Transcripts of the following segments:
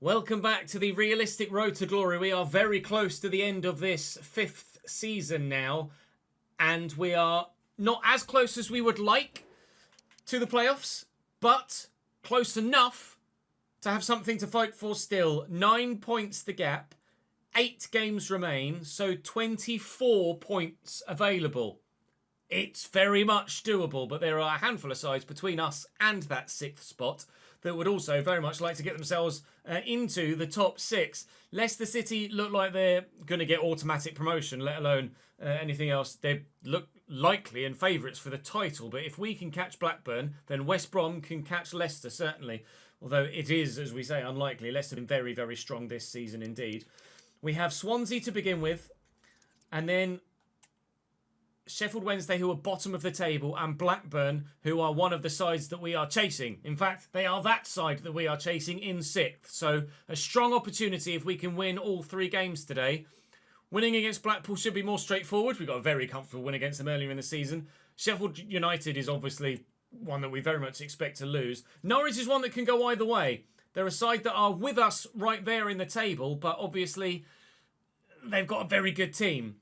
Welcome back to the realistic road to glory. We are very close to the end of this 5th season now, and we are not as close as we would like to the playoffs, but close enough to have something to fight for still. 9 points the gap, 8 games remain, so 24 points available. It's very much doable, but there are a handful of sides between us and that 6th spot that would also very much like to get themselves into the top 6. Leicester City look like they're going to get automatic promotion, let alone anything else. They look likely and favourites for the title, but if we can catch Blackburn, then West Brom can catch Leicester, certainly. Although it is, as we say, unlikely. Leicester have been very, very strong this season indeed. We have Swansea to begin with, and then Sheffield Wednesday, who are bottom of the table, and Blackburn, who are one of the sides that we are chasing. In fact, they are that side that we are chasing in 6th. So a strong opportunity if we can win all 3 games today. Winning against Blackpool should be more straightforward. We got a very comfortable win against them earlier in the season. Sheffield United is obviously one that we very much expect to lose. Norwich is one that can go either way. They're a side that are with us right there in the table, but obviously they've got a very good team.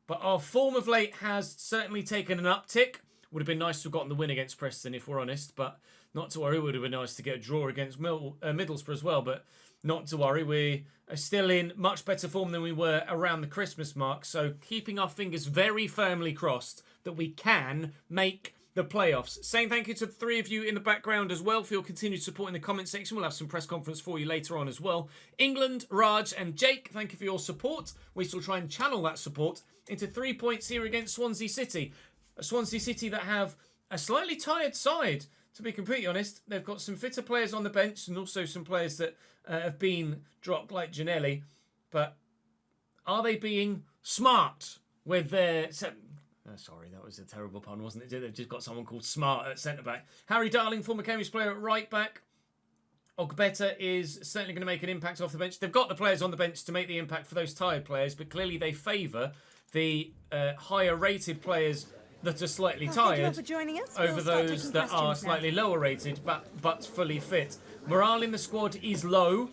But our form of late has certainly taken an uptick. Would have been nice to have gotten the win against Preston, if we're honest. But not to worry. Would have been nice to get a draw against Middlesbrough as well. But not to worry. We are still in much better form than we were around the Christmas mark. So keeping our fingers very firmly crossed that we can make the playoffs. Saying thank you to the 3 of you in the background as well for your continued support in the comment section. We'll have some press conference for you later on as well. England, Raj and Jake, thank you for your support. We shall try and channel that support into 3 points here against Swansea City. A Swansea City that have a slightly tired side, to be completely honest. They've got some fitter players on the bench and also some players that have been dropped like Janelli. But are they being smart with their... sorry, that was a terrible pun, wasn't it? They've just got someone called Smart at centre-back. Harry Darling, former Cambridge player at right-back. Ogbeta is certainly going to make an impact off the bench. They've got the players on the bench to make the impact for those tired players, but clearly they favour the higher-rated players that are slightly tired over those that are slightly lower-rated but fully fit. Morale in the squad is low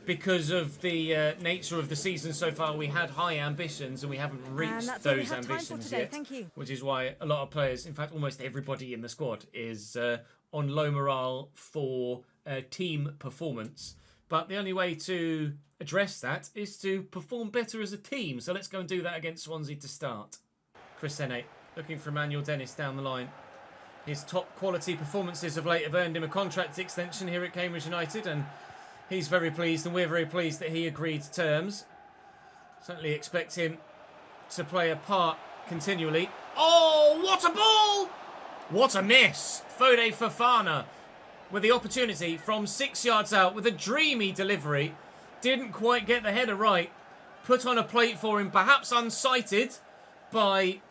because of the nature of the season so far. We had high ambitions and we haven't reached those ambitions yet, which is why a lot of players, in fact almost everybody in the squad, is on low morale for team performance. But the only way to address that is to perform better as a team. So let's go and do that against Swansea to start. Chris Sene looking for Emmanuel Dennis down the line. His top quality performances of late have earned him a contract extension here at Cambridge United, and he's very pleased and we're very pleased that he agreed terms. Certainly expect him to play a part continually. Oh, what a ball! What a miss! Foday Fofana with the opportunity from 6 yards out with a dreamy delivery. Didn't quite get the header right. Put on a plate for him, perhaps unsighted by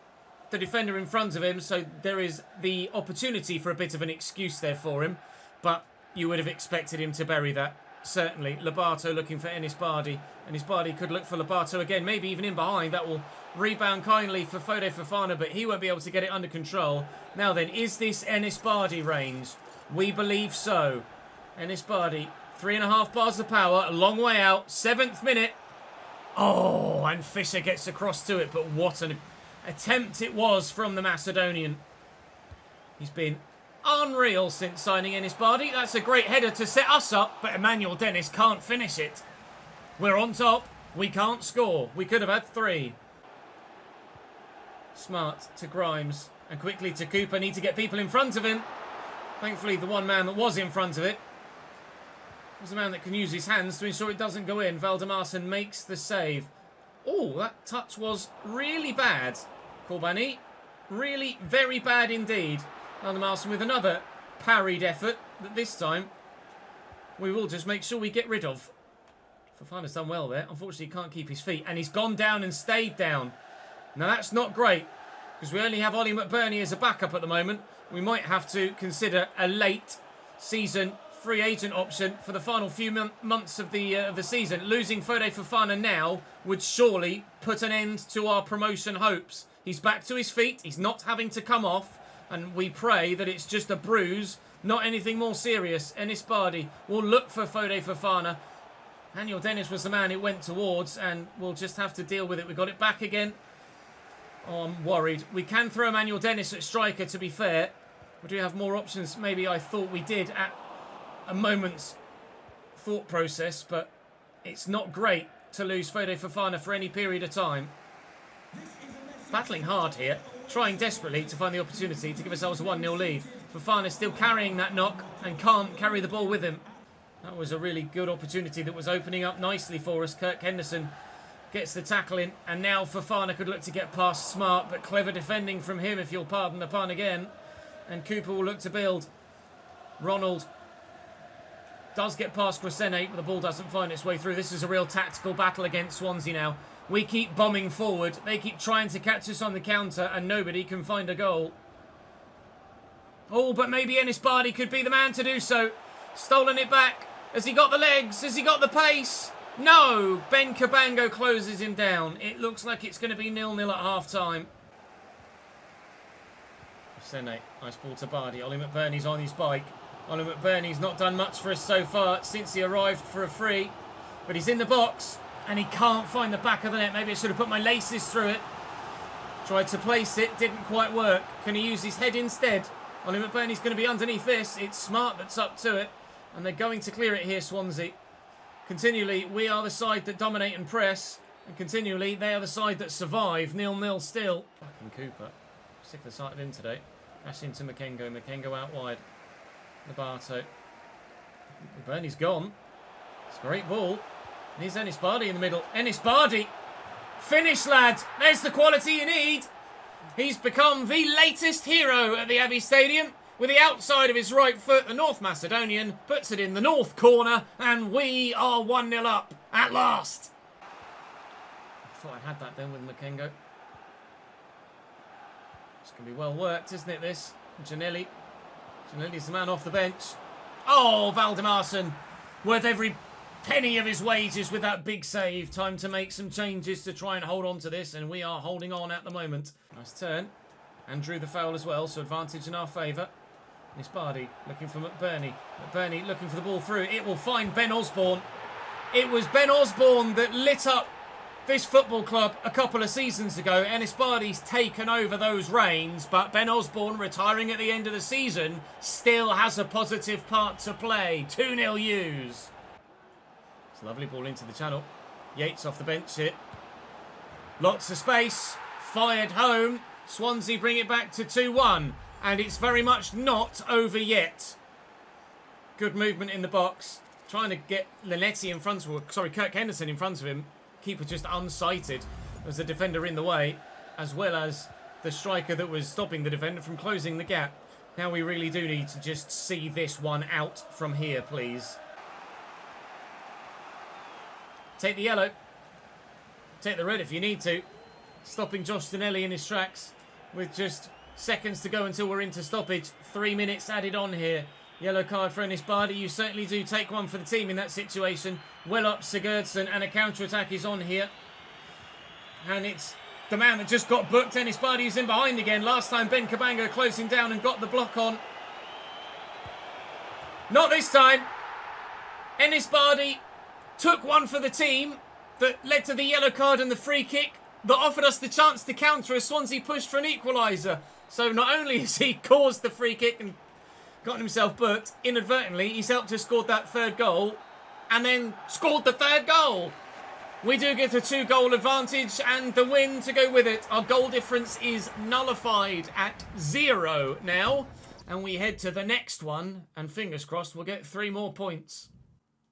the defender in front of him. So there is the opportunity for a bit of an excuse there for him. But you would have expected him to bury that. Certainly. Lobato looking for Ennis Bardi. Ennis Bardi could look for Lobato again. Maybe even in behind. That will rebound kindly for Foday Fofana, but he won't be able to get it under control. Now then, is this Ennis Bardi range? We believe so. Ennis Bardi, 3.5 bars of power, a long way out. 7th minute. Oh, and Fisher gets across to it, but what an attempt it was from the Macedonian. He's been unreal since signing Ennis Bardi. That's a great header to set us up, but Emmanuel Dennis can't finish it. We're on top. We can't score. We could have had 3. Smart to Grimes and quickly to Cooper. Need to get people in front of him. Thankfully, the one man that was in front of it was a man that can use his hands to ensure it doesn't go in. Valdemarson makes the save. Oh, that touch was really bad. Corbani, really very bad indeed. Valdemarson with another parried effort, but this time we will just make sure we get rid of. Fofana's done well there. Unfortunately, he can't keep his feet, and he's gone down and stayed down. Now, that's not great, because we only have Ollie McBurney as a backup at the moment. We might have to consider a late season free agent option for the final few months of the season. Losing Foday Fofana now would surely put an end to our promotion hopes. He's back to his feet. He's not having to come off, and we pray that it's just a bruise, not anything more serious. Ennis Bardi will look for Foday Fofana. Daniel Dennis was the man it went towards, and we'll just have to deal with it. We got it back again. Oh, I'm worried. We can throw Emmanuel Dennis at striker, to be fair. We do have more options. Maybe I thought we did at a moment's thought process, but it's not great to lose Fode Fofana for any period of time. Battling hard here, trying desperately to find the opportunity to give ourselves a 1-0 lead. Fofana still carrying that knock and can't carry the ball with him. That was a really good opportunity that was opening up nicely for us. Kirk Henderson gets the tackle in, and now Fofana could look to get past Smart, but clever defending from him, if you'll pardon the pun again. And Cooper will look to build. Ronald does get past Grisene, but the ball doesn't find its way through. This is a real tactical battle against Swansea now. We keep bombing forward. They keep trying to catch us on the counter, and nobody can find a goal. Oh, but maybe Ennis Bardi could be the man to do so. Stolen it back. Has he got the legs? Has he got the pace? No! Ben Cabango closes him down. It looks like it's going to be 0-0 at half-time. Sene, nice ball to Bardi. Ollie McBurney's on his bike. Ollie McBurney's not done much for us so far since he arrived for a free. But he's in the box, and he can't find the back of the net. Maybe I should have put my laces through it. Tried to place it, didn't quite work. Can he use his head instead? Ollie McBurney's going to be underneath this. It's Smart that's up to it. And they're going to clear it here, Swansea. Continually, we are the side that dominate and press. And continually, they are the side that survive. 0-0 still. Fucking Cooper. Sick of the sight of him today. Pass into Makengo. Makengo out wide. Nabato. Bernie's gone. It's a great ball. And here's Ennis Bardi in the middle. Ennis Bardi! Finish, lad! There's the quality you need! He's become the latest hero at the Abbey Stadium. With the outside of his right foot, the North Macedonian puts it in the north corner, and we are 1-0 up at last. I thought I had that then with Makengo. It's going to be well worked, isn't it, this? Janelli. Janelli's the man off the bench. Oh, Valdimarsson. Worth every penny of his wages with that big save. Time to make some changes to try and hold on to this, and we are holding on at the moment. Nice turn. And drew the foul as well, so advantage in our favour. Miss Bardi looking for McBurney. McBurney looking for the ball through. It will find Ben Osborne. It was Ben Osborne that lit up this football club a couple of seasons ago. Ennis Bardi's taken over those reins, but Ben Osborne, retiring at the end of the season, still has a positive part to play. 2-0 U's. It's a lovely ball into the channel. Yates off the bench here. Lots of space. Fired home. Swansea bring it back to 2-1. And it's very much not over yet. Good movement in the box. Trying to get Linetti in front of him. Sorry, Kirk Henderson in front of him. Keeper just unsighted. There's a defender in the way, as well as the striker that was stopping the defender from closing the gap. Now we really do need to just see this one out from here, please. Take the yellow. Take the red if you need to. Stopping Josh Danelli in his tracks with just seconds to go until we're into stoppage. 3 minutes added on here. Yellow card for Ennis Bardi. You certainly do take one for the team in that situation. Well up Sigurdsson, and a counter-attack is on here. And it's the man that just got booked. Ennis Bardi is in behind again. Last time Ben Cabango closed him down and got the block on. Not this time. Ennis Bardi took one for the team that led to the yellow card and the free kick that offered us the chance to counter as Swansea pushed for an equaliser. So not only has he caused the free kick and gotten himself booked, inadvertently he's helped us score that third goal and then scored the third goal. We do get a 2-goal advantage and the win to go with it. Our goal difference is nullified at 0 now, and we head to the next one, and fingers crossed we'll get 3 more points.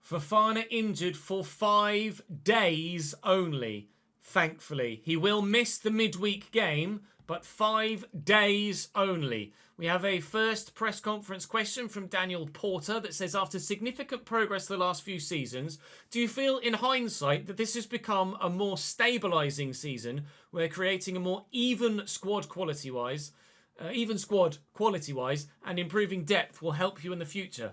Fofana injured for 5 days only. Thankfully, he will miss the midweek game, but 5 days only. We have a first press conference question from Daniel Porter that says, after significant progress the last few seasons, do you feel in hindsight that this has become a more stabilising season where creating a more even squad quality-wise and improving depth will help you in the future?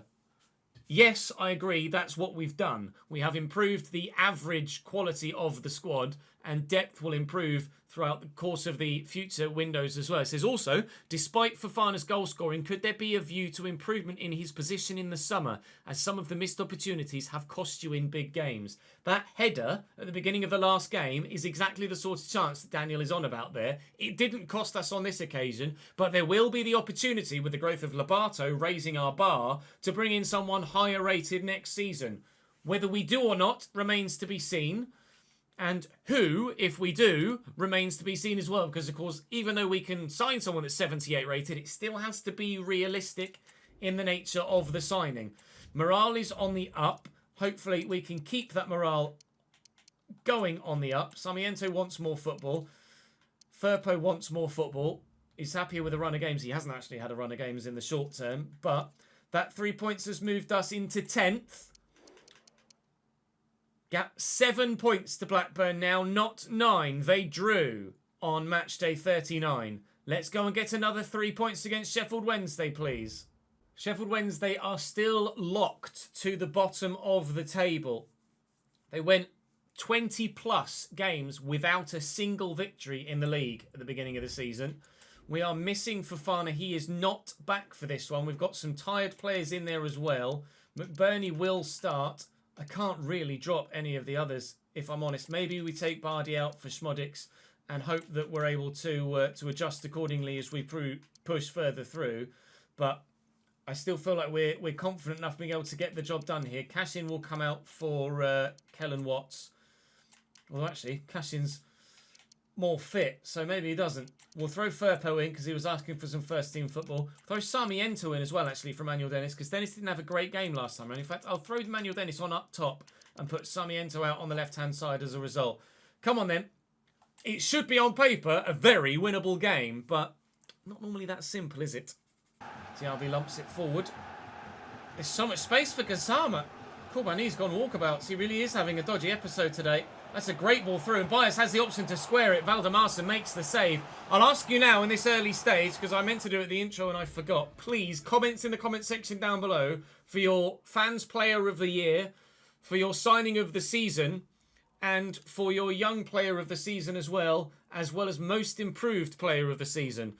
Yes, I agree, that's what we've done. We have improved the average quality of the squad, and depth will improve throughout the course of the future windows as well. It says also, despite Fofana's goal scoring, could there be a view to improvement in his position in the summer, as some of the missed opportunities have cost you in big games? That header at the beginning of the last game is exactly the sort of chance that Daniel is on about there. It didn't cost us on this occasion, but there will be the opportunity with the growth of Lobato raising our bar to bring in someone higher rated next season. Whether we do or not remains to be seen. And who, if we do, remains to be seen as well. Because, of course, even though we can sign someone that's 78 rated, it still has to be realistic in the nature of the signing. Morale is on the up. Hopefully, we can keep that morale going on the up. Sarmiento wants more football. Firpo wants more football. He's happier with a run of games. He hasn't actually had a run of games in the short term. But that 3 points has moved us into 10th. Gap 7 points to Blackburn now, not 9. They drew on match day 39. Let's go and get another 3 points against Sheffield Wednesday, please. Sheffield Wednesday are still locked to the bottom of the table. They went 20 plus games without a single victory in the league at the beginning of the season. We are missing Fofana. He is not back for this one. We've got some tired players in there as well. McBurney will start. I can't really drop any of the others, if I'm honest. Maybe we take Bardi out for Schmodix and hope that we're able to adjust accordingly as we push further through. But I still feel like we're confident enough being able to get the job done here. Cashin will come out for Kellen Watts. Well, actually, Cashin's more fit, so maybe he doesn't. We'll throw Firpo in because he was asking for some first-team football. Throw Sarmiento in as well, actually, for Manuel Dennis, because Dennis didn't have a great game last time. And in fact, I'll throw Manuel Dennis on up top and put Sarmiento out on the left-hand side as a result. Come on, then. It should be, on paper, a very winnable game, but not normally that simple, is it? Diaby lumps it forward. There's so much space for Gassama. Koubani's gone walkabouts. He really is having a dodgy episode today. That's a great ball through, and Bias has the option to square it. Valdemarson makes the save. I'll ask you now in this early stage, because I meant to do it at the intro and I forgot. Please, comments in the comment section down below for your fans player of the year, for your signing of the season, and for your young player of the season as well as most improved player of the season.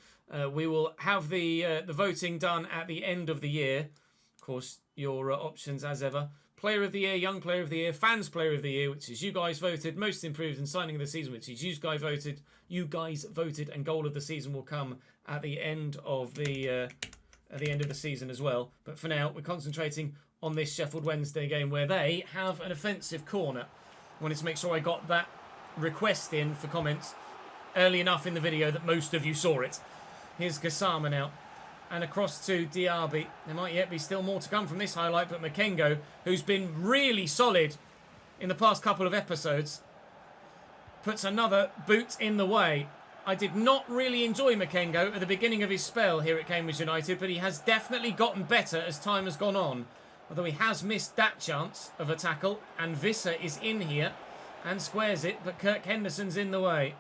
We will have the voting done at the end of the year. Of course, your options as ever. Player of the Year, Young Player of the Year, Fans Player of the Year, which is you guys voted, Most Improved and Signing of the Season, which is you guys voted, and Goal of the Season will come at the end of the season as well. But for now, we're concentrating on this Sheffield Wednesday game where they have an offensive corner. I wanted to make sure I got that request in for comments early enough in the video that most of you saw it. Here's Gassama now. And across to Diaby. There might yet be still more to come from this highlight, but Makengo, who's been really solid in the past couple of episodes, puts another boot in the way. I did not really enjoy Makengo at the beginning of his spell here at Cambridge United, but he has definitely gotten better as time has gone on. Although he has missed that chance of a tackle, and Visser is in here and squares it, but Kirk Henderson's in the way.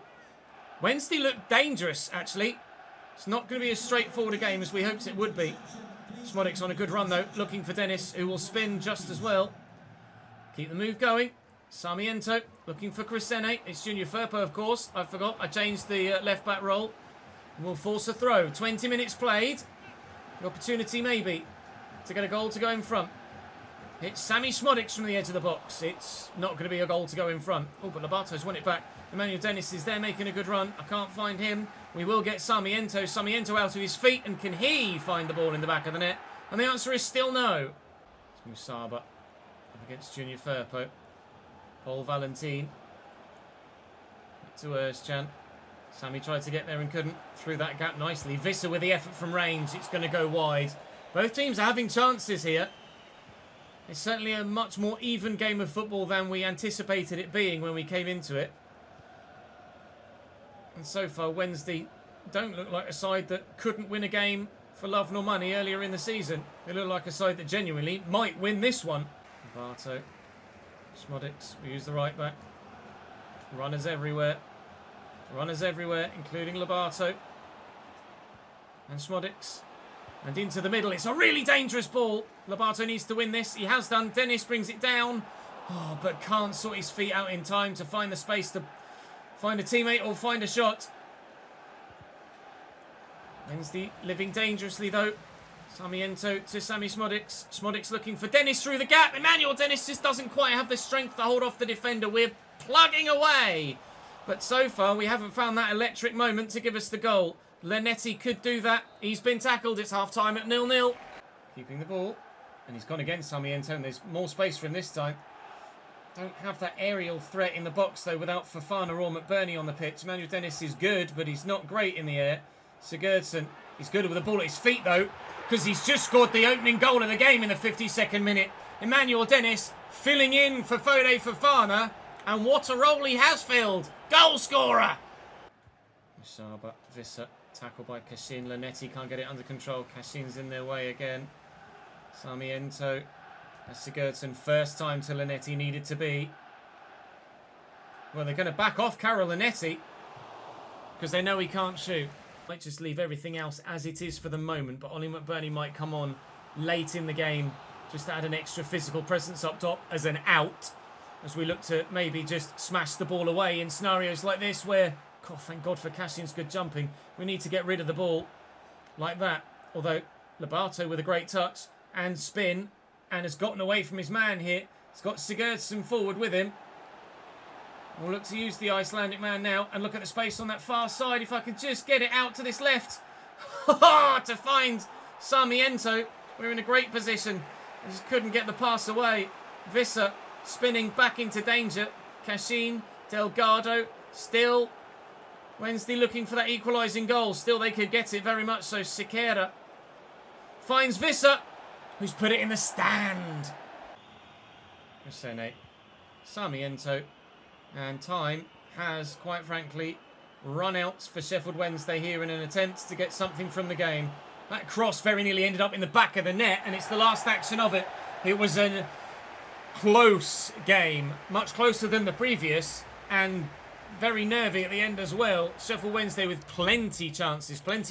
Wednesday looked dangerous, actually. It's not going to be as straightforward a game as we hoped it would be. Schmodix on a good run, though, looking for Dennis, who will spin just as well. Keep the move going. Sarmiento looking for Crisene. It's Junior Firpo, of course. I forgot. I changed the left-back role. We'll force a throw. 20 minutes played. The opportunity, maybe, to get a goal to go in front. It's Sammy Schmodix from the edge of the box. It's not going to be a goal to go in front. Oh, but Lobato's won it back. Emmanuel Dennis is there making a good run. I can't find him. We will get Sarmiento. Sarmiento out of his feet. And can he find the ball in the back of the net? And the answer is still no. It's Musaba up against Junior Firpo. Paul Valentin. Back to Özcan. Sammy tried to get there and couldn't. Through that gap nicely. Visser with the effort from range. It's going to go wide. Both teams are having chances here. It's certainly a much more even game of football than we anticipated it being when we came into it. And so far, Wednesday don't look like a side that couldn't win a game for love nor money earlier in the season. They look like a side that genuinely might win this one. Barto. Schmodix, we use the right back. Runners everywhere. Runners everywhere, including Lobato. And Schmodix. And into the middle. It's a really dangerous ball. Lobato needs to win this. He has done. Dennis brings it down. Oh, but can't sort his feet out in time to find the space to Find a teammate or find a shot. Wednesday living dangerously though. Sarmiento to Sammy Smodics. Smodics looking for Dennis through the gap. Emmanuel Dennis just doesn't quite have the strength to hold off the defender. We're plugging away. But so far, we haven't found that electric moment to give us the goal. Lenetti could do that. He's been tackled. It's half-time at 0-0. Keeping the ball. And he's gone against Sarmiento, and there's more space for him this time. Don't have that aerial threat in the box, though, without Fofana or McBurney on the pitch. Emmanuel Dennis is good, but he's not great in the air. Sigurdsson, he's good with the ball at his feet, though, because he's just scored the opening goal of the game in the 52nd minute. Emmanuel Dennis filling in for Fode Fofana, and what a role he has filled. Goal scorer! Musaba, Visser, tackled by Kashin. Lenetti can't get it under control. Kashin's in their way again. Sarmiento. That's Sigurdsson. First time to Lenetti needed to be. Well, they're going to back off Carol Lenetti because they know he can't shoot. Might just leave everything else as it is for the moment, but Ollie McBurney might come on late in the game just to add an extra physical presence up top as an out, as we look to maybe just smash the ball away in scenarios like this where, God, thank God for Cashin's good jumping, we need to get rid of the ball like that. Although Lobato with a great touch and spin and has gotten away from his man here. He's got Sigurdsson forward with him. We'll look to use the Icelandic man now and look at the space on that far side. If I can just get it out to this left. To find Sarmiento. We're in a great position. I just couldn't get the pass away. Visser spinning back into danger. Cashin, Delgado, still. Wednesday looking for that equalising goal. Still they could get it very much so. Siqueira finds Visser, who's put it in the stand. Rosene, Sarmiento. And time has, quite frankly, run out for Sheffield Wednesday here in an attempt to get something from the game. That cross very nearly ended up in the back of the net, and it's the last action of it. It was a close game, much closer than the previous, and very nervy at the end as well. Sheffield Wednesday with plenty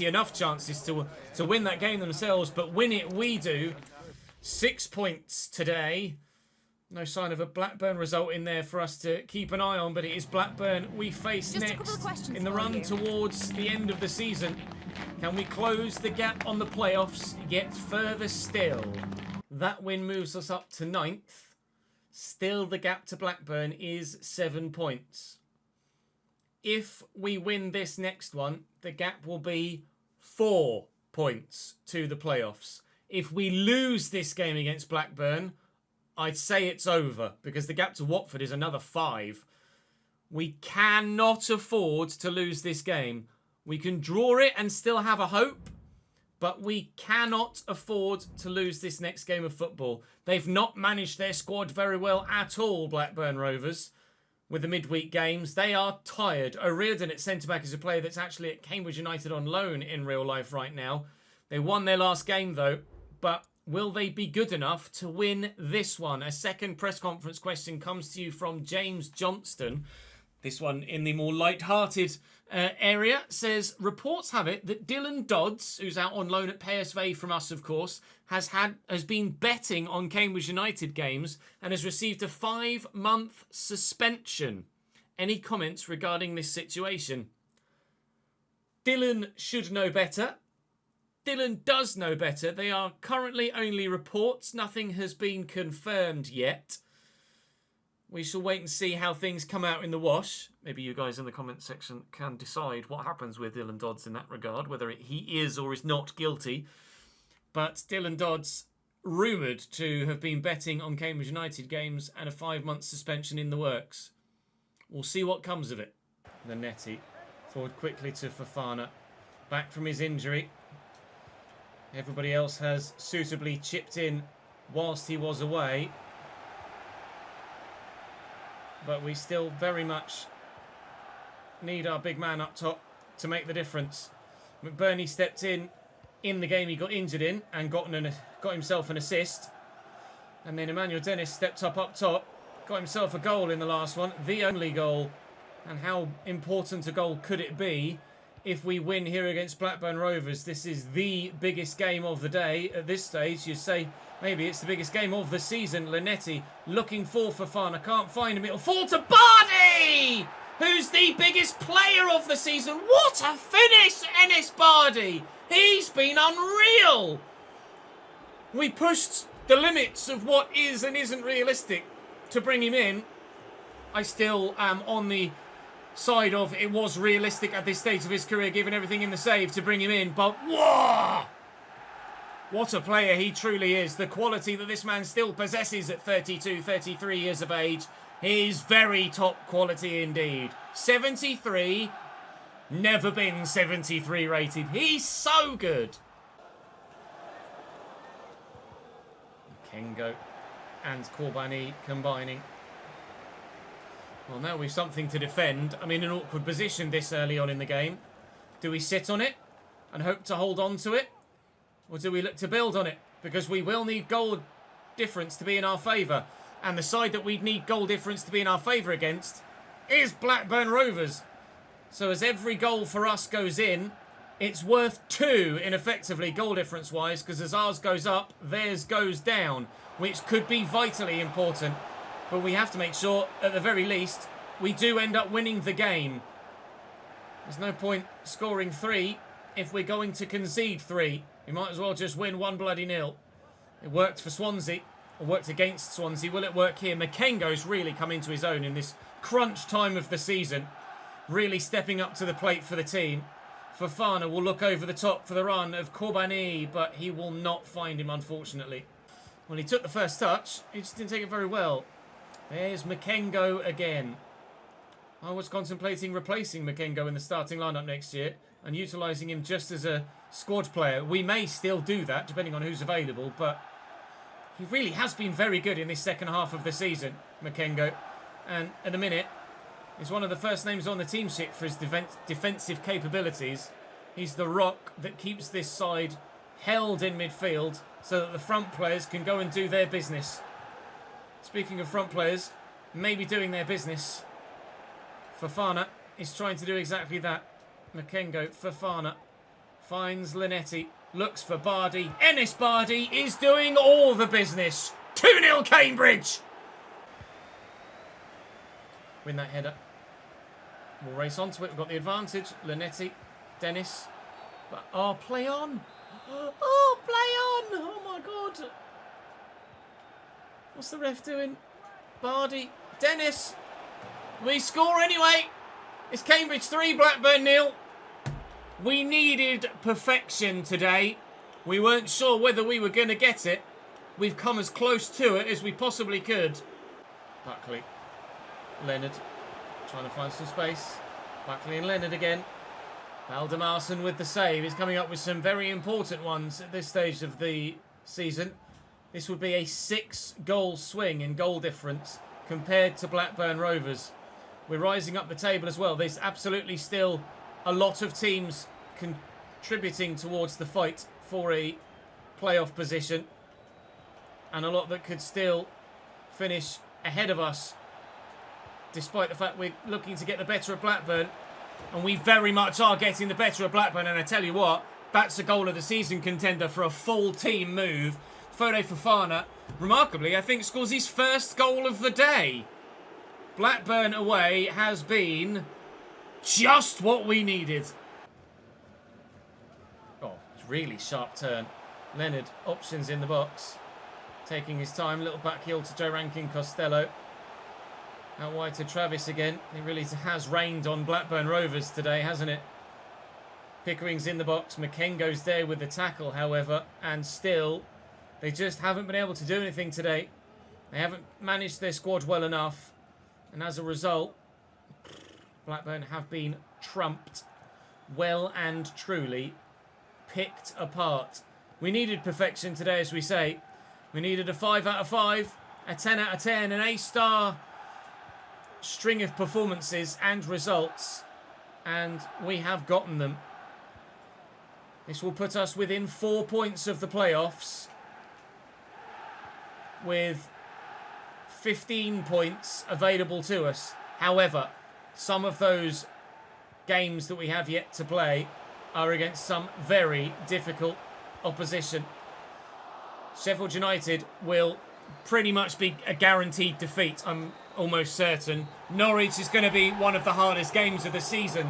enough chances to win that game themselves, but win it we do. 6 points today. No sign of a Blackburn result in there for us to keep an eye on, but it is Blackburn we face next in the run towards the end of the season. Can we close the gap on the playoffs yet further still? That win moves us up to 9th. Still the gap to Blackburn is 7 points. If we win this next one, the gap will be 4 points to the playoffs. If we lose this game against Blackburn, I'd say it's over because the gap to Watford is another 5. We cannot afford to lose this game. We can draw it and still have a hope, but we cannot afford to lose this next game of football. They've not managed their squad very well at all, Blackburn Rovers, with the midweek games. They are tired. O'Riordan at centre-back is a player that's actually at Cambridge United on loan in real life right now. They won their last game, though, but will they be good enough to win this one? A second press conference question comes to you from James Johnston. This one in the more light-hearted area says, reports have it that Dylan Dodds, who's out on loan at PSV from us, of course, has been betting on Cambridge United games and has received a 5-month suspension. Any comments regarding this situation? Dylan should know better. Dylan does know better. They are currently only reports. Nothing has been confirmed yet. We shall wait and see how things come out in the wash. Maybe you guys in the comment section can decide what happens with Dylan Dodds in that regard, whether he is or is not guilty. But Dylan Dodds rumoured to have been betting on Cambridge United games and a 5-month suspension in the works. We'll see what comes of it. Lenetti forward quickly to Fofana. Back from his injury. Everybody else has suitably chipped in whilst he was away. But we still very much need our big man up top to make the difference. McBurney stepped in the game he got injured in and got himself an assist. And then Emmanuel Dennis stepped up top, got himself a goal in the last one, the only goal. And how important a goal could it be if we win here against Blackburn Rovers? This is the biggest game of the day. At this stage, you say maybe it's the biggest game of the season. Lenetti looking for Fofana, can't find him. It'll fall to Bardi! who's the biggest player of the season. What a finish, Enis Bardi. He's been unreal. We pushed the limits of what is and isn't realistic to bring him in. I still am on the side of it was realistic at this stage of his career, given everything in the save, to bring him in. But whoa! What a player he truly is. The quality that this man still possesses at 32, 33 years of age is very top quality indeed. 73, never been 73 rated. He's so good. Kengo and Corbani combining. Well, now we've something to defend. I'm in an awkward position this early on in the game. Do we sit on it and hope to hold on to it? Or do we look to build on it? Because we will need goal difference to be in our favour. And the side that we'd need goal difference to be in our favour against is Blackburn Rovers. So as every goal for us goes in, it's worth 2 in effectively goal difference wise, because as ours goes up, theirs goes down, which could be vitally important. But we have to make sure, at the very least, we do end up winning the game. There's no point scoring 3 if we're going to concede 3. We might as well just win 1-0. It worked for Swansea. It worked against Swansea. Will it work here? Makengo's really come into his own in this crunch time of the season. Really stepping up to the plate for the team. Fofana will look over the top for the run of Corbani, but he will not find him, unfortunately. Well, he took the first touch. He just didn't take it very well. There's Makengo again. I was contemplating replacing Makengo in the starting lineup next year and utilising him just as a squad player. We may still do that, depending on who's available, but he really has been very good in this second half of the season, Makengo. And at the minute, he's one of the first names on the team sheet for his defensive capabilities. He's the rock that keeps this side held in midfield so that the front players can go and do their business. Speaking of front players, maybe doing their business, Fofana is trying to do exactly that. Makengo, Fofana, finds Linetti, looks for Bardi. Enis Bardi is doing all the business. 2-0 Cambridge! Win that header. We'll race onto it. We've got the advantage. Linetti, Dennis. But, oh, play on. Oh, play on. Oh, my God. What's the ref doing? Bardi, Dennis. We score anyway. It's Cambridge 3, Blackburn 0. We needed perfection today. We weren't sure whether we were going to get it. We've come as close to it as we possibly could. Buckley. Leonard. Trying to find some space. Buckley and Leonard again. Valdemarsson with the save. He's coming up with some very important ones at this stage of the season. This would be a 6-goal swing in goal difference compared to Blackburn Rovers. We're rising up the table as well. There's absolutely still a lot of teams contributing towards the fight for a playoff position. And a lot that could still finish ahead of us, despite the fact we're looking to get the better of Blackburn. And we very much are getting the better of Blackburn. And I tell you what, that's a goal of the season contender for a full team move. Fode Fofana, remarkably, I think scores his first goal of the day. Blackburn away has been just what we needed. Oh, it's really sharp turn. Leonard, options in the box. Taking his time, little back heel to Joe Rankin Costello. Out wide to Travis again. It really has rained on Blackburn Rovers today, hasn't it? Pickering's in the box. Makengo's there with the tackle, however. And still, they just haven't been able to do anything today. They haven't managed their squad well enough. And as a result, Blackburn have been trumped. Well and truly picked apart. We needed perfection today, as we say. We needed a 5 out of 5, a 10 out of 10, an A-star string of performances and results, and we have gotten them. This will put us within 4 points of the playoffs, with 15 points available to us. However, some of those games that we have yet to play are against some very difficult opposition. Sheffield United will pretty much be a guaranteed defeat. I'm almost certain. Norwich is going to be one of the hardest games of the season.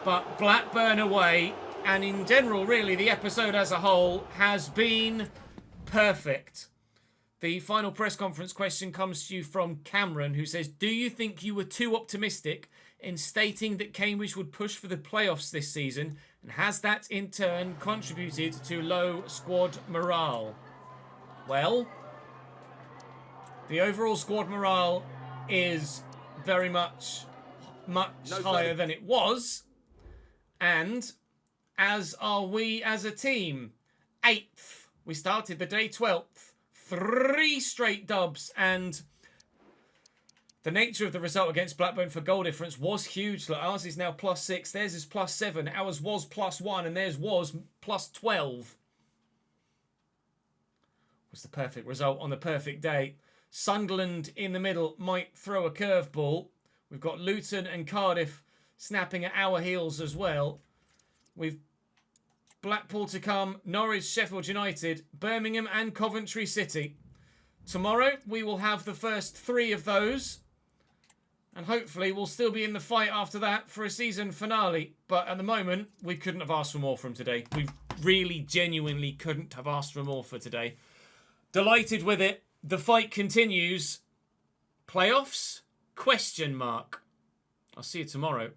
But Blackburn away, and in general, really, the episode as a whole has been perfect. The final press conference question comes to you from Cameron, who says, do you think you were too optimistic in stating that Cambridge would push for the playoffs this season? And has that, in turn, contributed to low squad morale? Well, the overall squad morale is very much higher than it was. And as are we as a team. 8th. We started the day 12th. 3 straight dubs. And the nature of the result against Blackburn for goal difference was huge. Look, ours is now +6. Theirs is +7. Ours was +1. And theirs was +12. It was the perfect result on the perfect day. Sunderland in the middle might throw a curveball. We've got Luton and Cardiff snapping at our heels as well. We've Blackpool to come, Norwich, Sheffield United, Birmingham and Coventry City. Tomorrow we will have the first 3 of those. And hopefully we'll still be in the fight after that for a season finale. But at the moment, we couldn't have asked for more from today. We really, genuinely couldn't have asked for more for today. Delighted with it. The fight continues. Playoffs? Question mark. I'll see you tomorrow.